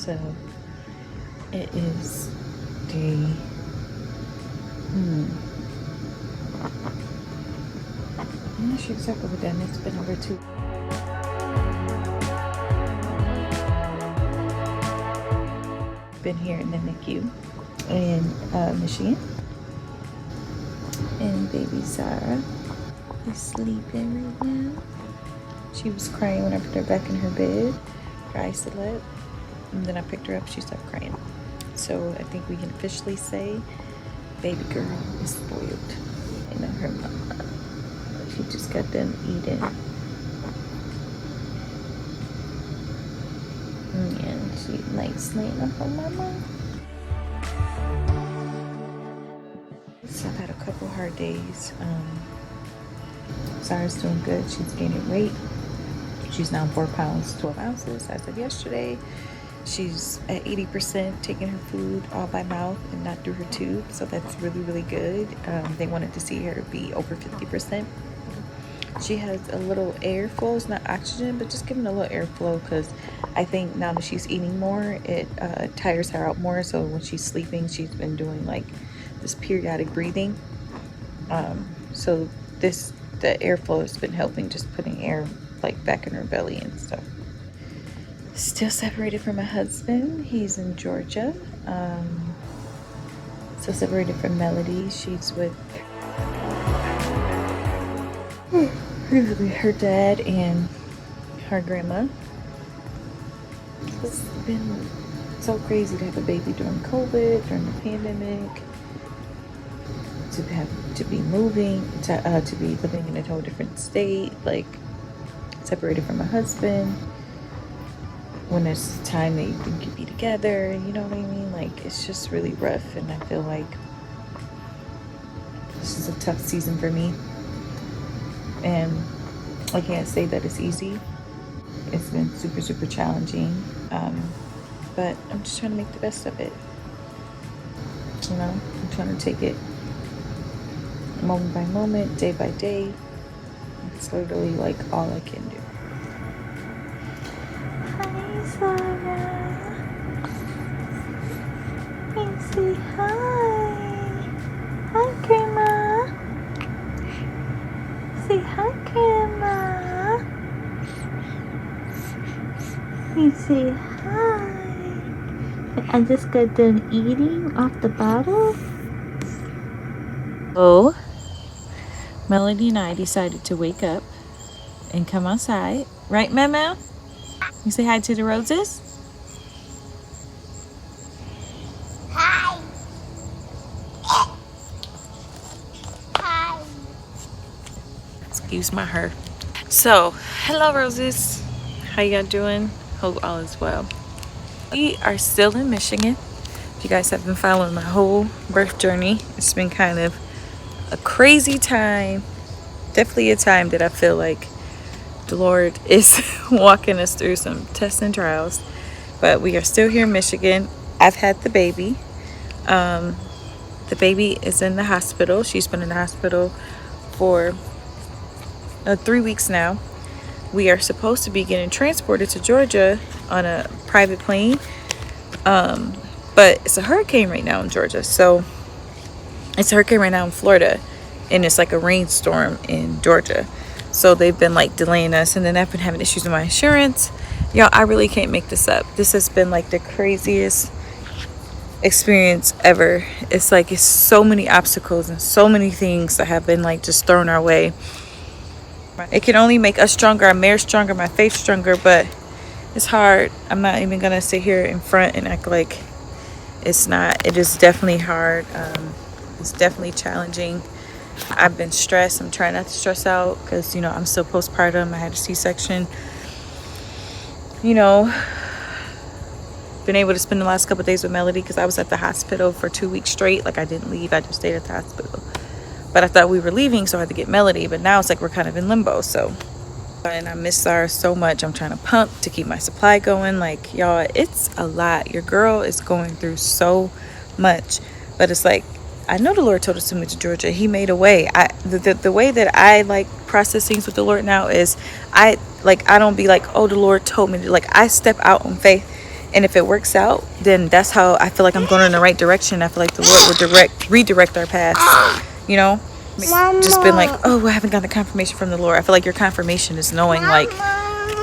So it is day I'm not sure exactly what that is. It's been over 2. Been here in the NICU in Michigan, and baby Zara is sleeping right now. She was crying when I put her back in her bed. Her eyes slept, and then I picked her up. She stopped crying. So I think we can officially say baby girl is spoiled. And her mama, she just got done eating. And she likes laying up on my mom. So I've had a couple hard days. Zara's doing good. She's gaining weight. She's now 4 pounds 12 ounces as of yesterday. She's at 80% taking her food all by mouth and not through her tube, so that's really, really good. They wanted to see her be over 50%. She has a little airflow. It's not oxygen, but just giving a little airflow, because I think now that she's eating more, it tires her out more. So when she's sleeping, she's been doing like this periodic breathing. So the airflow has been helping, just putting air like back in her belly and stuff. Still separated from my husband. He's in Georgia. Still separated from Melody. She's with her dad and her grandma. It's been so crazy to have a baby during COVID, during the pandemic, to be moving, to be living in a whole different state, like separated from my husband. When there's time that you think you'd be together, you know what I mean? Like, it's just really rough, and I feel like this is a tough season for me. And I can't say that it's easy. It's been super, super challenging. But I'm just trying to make the best of it. You know, I'm trying to take it moment by moment, day by day. It's literally like all I can do. Say hi. Hi, Grandma. Say hi, Grandma. You say hi. I just got done eating off the bottle. Oh, Melody and I decided to wake up and come outside. Right, Mama? You say hi to the roses? Hi. Hi. Excuse my hair. So, hello roses. How y'all doing? Hope all is well. We are still in Michigan. If you guys have been following my whole birth journey, it's been kind of a crazy time. Definitely a time that I feel like the Lord is walking us through some tests and trials. But we are still here in Michigan. I've had the baby. The baby is in the hospital. She's been in the hospital for 3 weeks now. We are supposed to be getting transported to Georgia on a private plane. But it's a hurricane right now in Georgia. So it's a hurricane right now in Florida. And it's like a rainstorm in Georgia. So they've been like delaying us. And then I've been having issues with my insurance. Y'all, I really can't make this up. This has been like the craziest experience ever. It's like it's so many obstacles and so many things that have been like just thrown our way. It can only make us stronger, our marriage stronger, my faith stronger, but it's hard. I'm not even gonna sit here in front and act like it's not. It is definitely hard. It's definitely challenging. I've been stressed. I'm trying not to stress out because, you know, I'm still postpartum. I had a C-section. You know, been able to spend the last couple of days with Melody because I was at the hospital for 2 weeks straight. Like, I didn't leave. I just stayed at the hospital. But I thought we were leaving, so I had to get Melody. But now it's like we're kind of in limbo. So, and I miss Zara so much. I'm trying to pump to keep my supply going. Like, y'all, it's a lot. Your girl is going through so much. But it's like, I know the Lord told us to move to Georgia. He made a way. The way that I like process things with the Lord now is I don't be like, oh, the Lord told me to. Like, I step out on faith And if it works out, then that's how I feel like I'm going in the right direction. I feel like the Lord will redirect our paths, you know. Just been like, oh, I haven't gotten the confirmation from the Lord. I feel like your confirmation is knowing like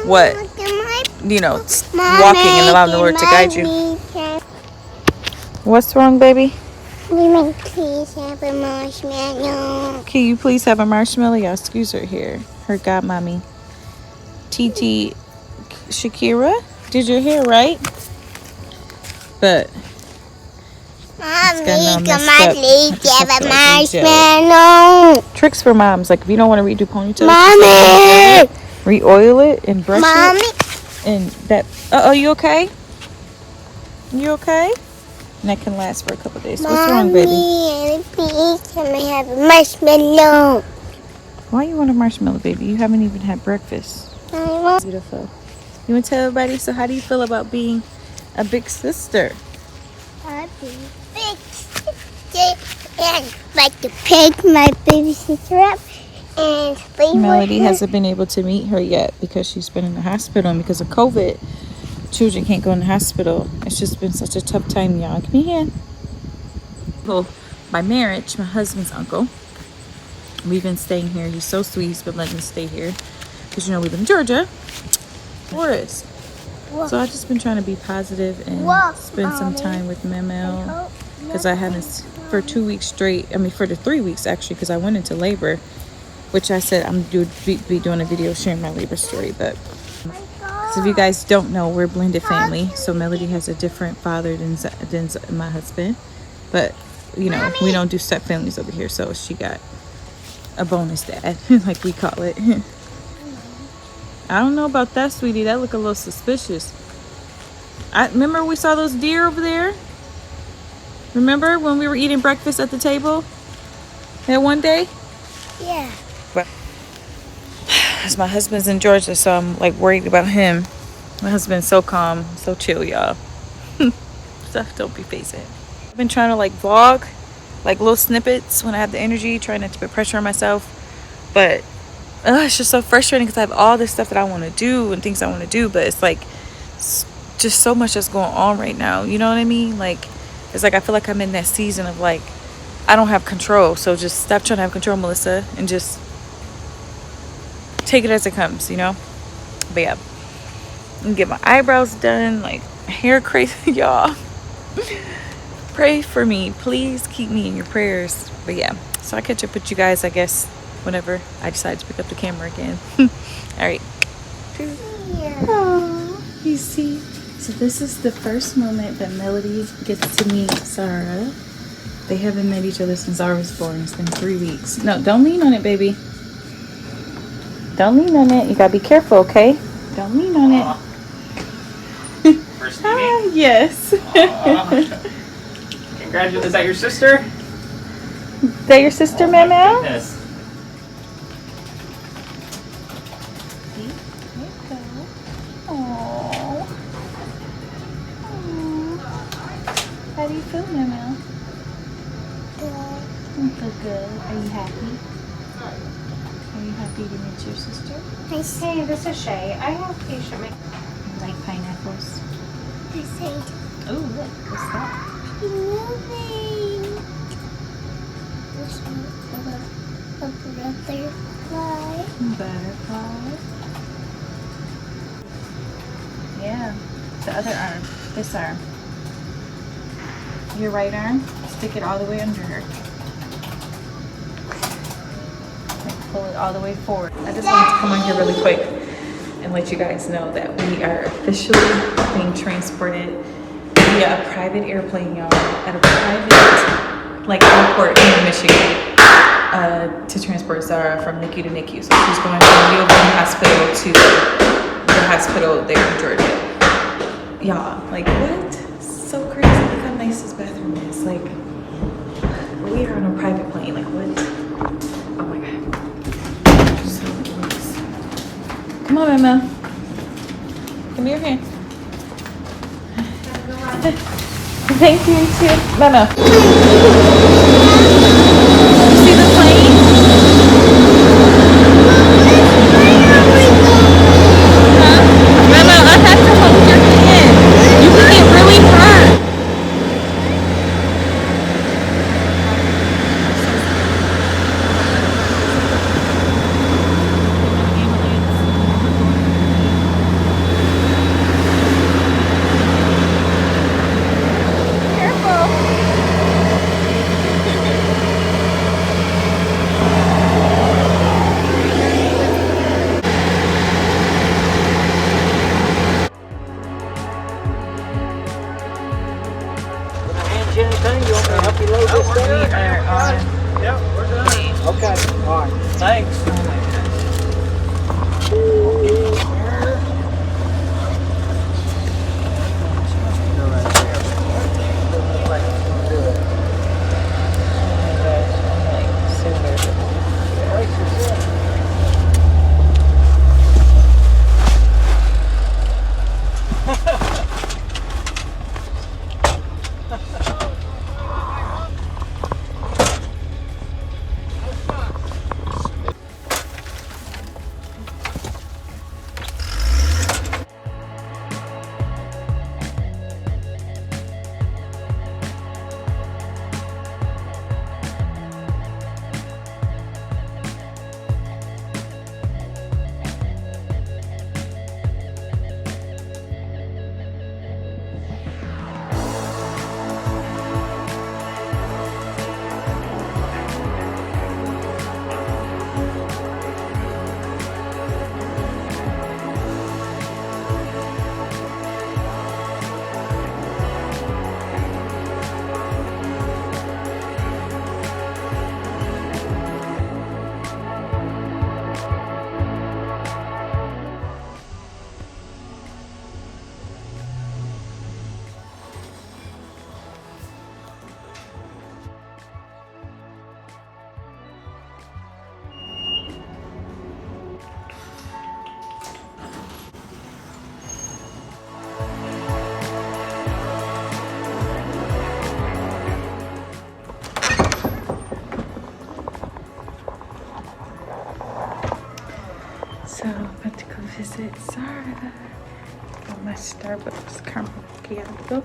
what, you know, walking and allowing the Lord to guide you. What's wrong, baby? Please have a marshmallow. Can you please have a marshmallow? Yeah, excuse her here. Her godmommy. TT Shakira, did your hair right? But Mommy, come come on, please have a marshmallow. Tricks for moms. Like if you don't want to redo ponytails, Mommy! re-oil it and brush Mommy! it. And that. You okay? You okay? And that can last for a couple days. What's wrong, baby? Mommy, please can I have a marshmallow? Why you want a marshmallow, baby? You haven't even had breakfast. Beautiful. You want to tell everybody? So, how do you feel about being a big sister? I'll be big sister and like to pick my baby sister up and play Melody with her. hasn't been able to meet her yet because she's been in the hospital, and because of COVID, children can't go in the hospital. It's just been such a tough time, y'all. Come here. Well, by marriage, my husband's uncle. We've been staying here. He's so sweet. He's been letting us stay here because, you know, we live in Georgia. Forest. So I've just been trying to be positive and spend some time with Mel because I haven't for 2 weeks straight. I mean, for the 3 weeks actually, because I went into labor, which I said I'm be doing a video sharing my labor story. But so if you guys don't know, we're a blended family. So Melody has a different father than my husband, but you know we don't do step families over here. So she got a bonus dad, like we call it. I don't know about that, sweetie. That look a little suspicious. I remember we saw those deer over there. Remember when we were eating breakfast at the table that one day? Yeah. But as my husband's in Georgia, so I'm like worried about him. My husband's so calm, so chill, y'all. Stuff don't be facing. I've been trying to like vlog, like little snippets when I have the energy, trying not to put pressure on myself. But it's just so frustrating because I have all this stuff that I want to do and things I want to do, but it's like just so much that's going on right now. You know what I mean? Like it's like I feel like I'm in that season of like I don't have control. So just stop trying to have control, Melissa, and just take it as it comes, you know? But yeah, and get my eyebrows done, like hair crazy, y'all. Pray for me, please keep me in your prayers. But yeah, so I catch up with you guys, I guess, whenever I decide to pick up the camera again. All right. Aww, you see, so this is the first moment that Melody gets to meet Zara. They haven't met each other since Zara was born. It's been 3 weeks. No, don't lean on it, baby. Don't lean on it. You gotta be careful, okay? Don't lean on it. First meeting? Yes. Congratulations. Is that your sister? Is that your sister, Mama? Goodness. How do you feel, Mama? Good. You feel good. Are you happy? Are you happy to meet your sister? Hey, this is Shay. I have patient. You like pineapples? I said, Oh, look. What's that? moving. This one, a butterfly. Butterfly. Yeah. The other arm. This arm. Your right arm. Stick it all the way under her. And pull it all the way forward. I just wanted to come on here really quick and let you guys know that we are officially being transported via a private airplane, y'all, at a private like airport in Michigan to transport Zara from NICU to NICU. So she's going from the Neoborn Hospital to the hospital there in Georgia. Y'all, like what? So crazy. Look how nice this bathroom is. Like we are on a private plane. Like what? Oh my god. So nice. Come on, Mama. Come here. Thank you too. Mama. See the plane? Huh? Mama, I have to hold your hand. You Can I help you load this there? We are on. Yep, we're done. Okay, all right. Thanks. Oh my gosh. Go right there. Looks like it's gonna do it. Oh my gosh. I'm like so nervous. Brace yourself. So I'm about to go visit Zara. Got my Starbucks caramel macchiato.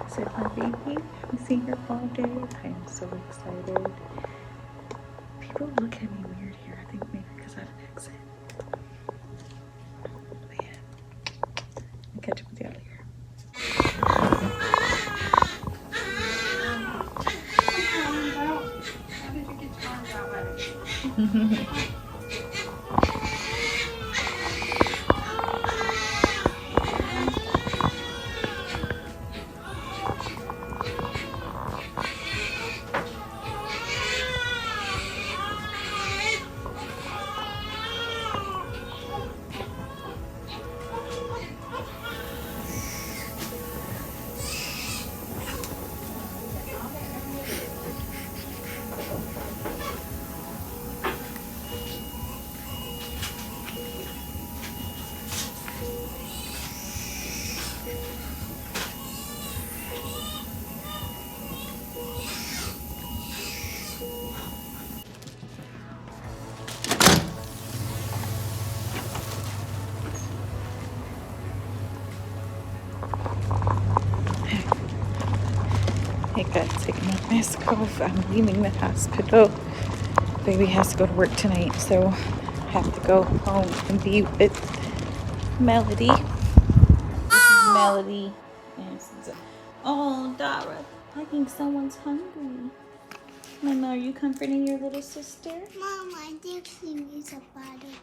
Visit my baby. I've seen her all day. I am so excited. People look at me weird here. I think maybe because I have an accent. But yeah, I'll catch up with y'all later. How did you get your arms out like that? I gotta take my mask off. I'm leaving the hospital. Baby has to go to work tonight, so I have to go home and be with Melody. This is Melody. And oh, Dara, I think someone's hungry. Mama, are you comforting your little sister? Mom, I think she needs a bottle.